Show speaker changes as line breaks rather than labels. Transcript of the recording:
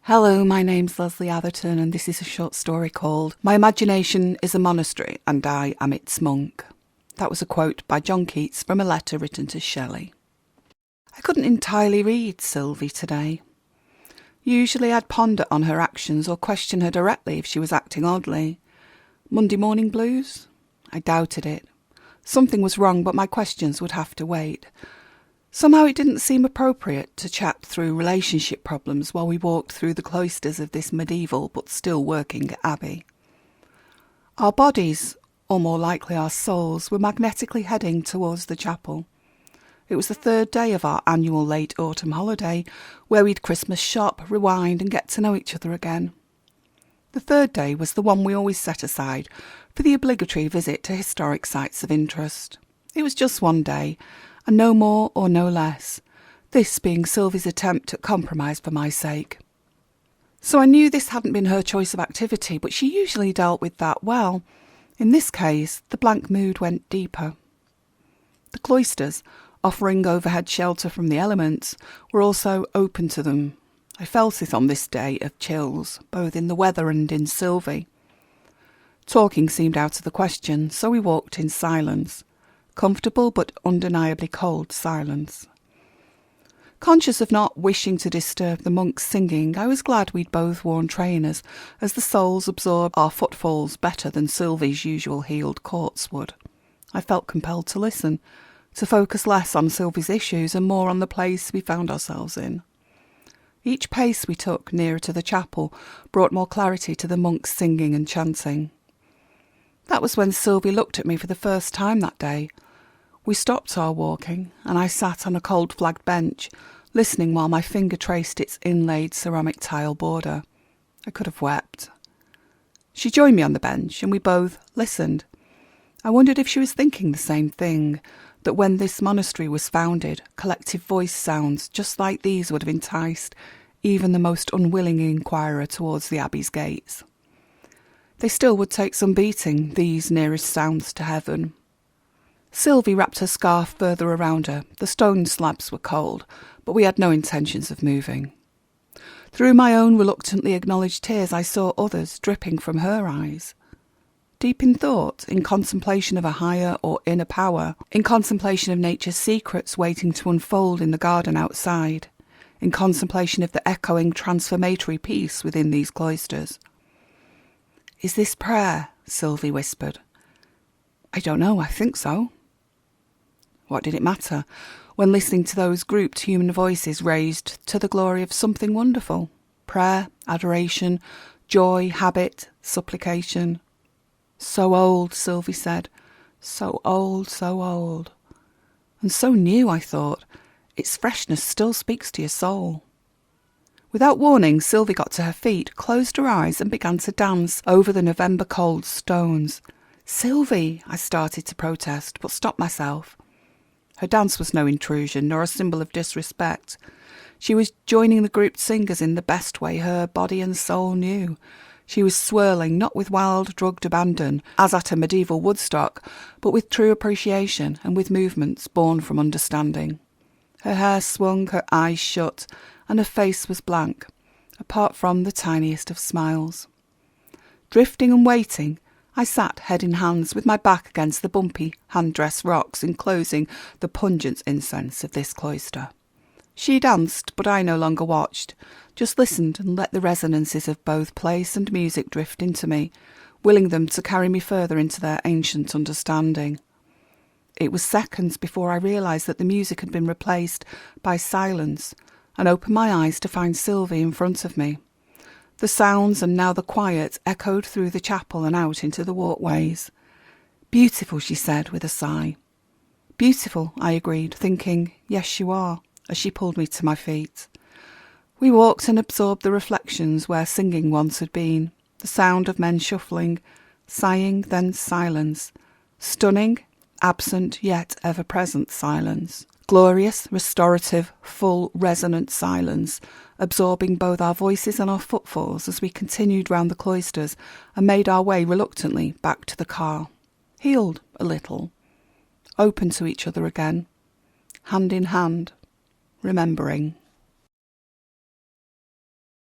Hello, my name's Lesley Atherton and this is a short story called My Imagination Is A Monastery and I Am Its Monk. That was a quote by John Keats from a letter written to Shelley. I couldn't entirely read Sylvie today. Usually I'd ponder on her actions or question her directly if she was acting oddly. Monday morning blues? I doubted it. Something was wrong, but my questions would have to wait. Somehow it didn't seem appropriate to chat through relationship problems while we walked through the cloisters of this medieval but still working abbey. Our bodies, or more likely our souls, were magnetically heading towards the chapel. It was the third day of our annual late autumn holiday, where we'd Christmas shop, rewind and get to know each other again. The third day was the one we always set aside for the obligatory visit to historic sites of interest. It was just one day, and no more or no less, this being Sylvie's attempt at compromise for my sake. So I knew this hadn't been her choice of activity, but she usually dealt with that well. In this case, the blank mood went deeper. The cloisters, offering overhead shelter from the elements, were also open to them. I felt it on this day of chills, both in the weather and in Sylvie. Talking seemed out of the question, so we walked in silence. Comfortable but undeniably cold silence. Conscious of not wishing to disturb the monks singing, I was glad we'd both worn trainers, as the soles absorbed our footfalls better than Sylvie's usual heeled courts would. I felt compelled to listen, to focus less on Sylvie's issues and more on the place we found ourselves in. Each pace we took nearer to the chapel brought more clarity to the monks singing and chanting. That was when Sylvie looked at me for the first time that day. We stopped our walking, and I sat on a cold-flagged bench, listening while my finger traced its inlaid ceramic tile border. I could have wept. She joined me on the bench, and we both listened. I wondered if she was thinking the same thing, that when this monastery was founded, collective voice sounds just like these would have enticed even the most unwilling inquirer towards the abbey's gates. They still would take some beating, these nearest sounds to heaven. Sylvie wrapped her scarf further around her. The stone slabs were cold, but we had no intentions of moving. Through my own reluctantly acknowledged tears, I saw others dripping from her eyes. Deep in thought, in contemplation of a higher or inner power, in contemplation of nature's secrets waiting to unfold in the garden outside, in contemplation of the echoing transformatory peace within these cloisters. "Is this prayer?" Sylvie whispered. "I don't know, I think so." What did it matter, when listening to those grouped human voices raised to the glory of something wonderful? Prayer, adoration, joy, habit, supplication. "So old," Sylvie said. "So old, so old." And so new, I thought. Its freshness still speaks to your soul. Without warning, Sylvie got to her feet, closed her eyes and began to dance over the November cold stones. "Sylvie," I started to protest, but stopped myself. Her dance was no intrusion, nor a symbol of disrespect. She was joining the grouped singers in the best way her body and soul knew. She was swirling, not with wild, drugged abandon, as at a medieval Woodstock, but with true appreciation and with movements born from understanding. Her hair swung, her eyes shut, and her face was blank, apart from the tiniest of smiles. Drifting and waiting, I sat head in hands with my back against the bumpy hand-dressed rocks enclosing the pungent incense of this cloister. She danced, but I no longer watched, just listened and let the resonances of both place and music drift into me, willing them to carry me further into their ancient understanding. It was seconds before I realised that the music had been replaced by silence, and opened my eyes to find Sylvie in front of me. The sounds, and now the quiet, echoed through the chapel and out into the walkways. "Beautiful," she said with a sigh. "Beautiful," I agreed, thinking, "Yes, you are," as she pulled me to my feet. We walked and absorbed the reflections where singing once had been, the sound of men shuffling, sighing, then silence, stunning, absent yet ever-present silence. Glorious, restorative, full, resonant silence, absorbing both our voices and our footfalls as we continued round the cloisters and made our way reluctantly back to the car. Healed a little, open to each other again, hand in hand, remembering.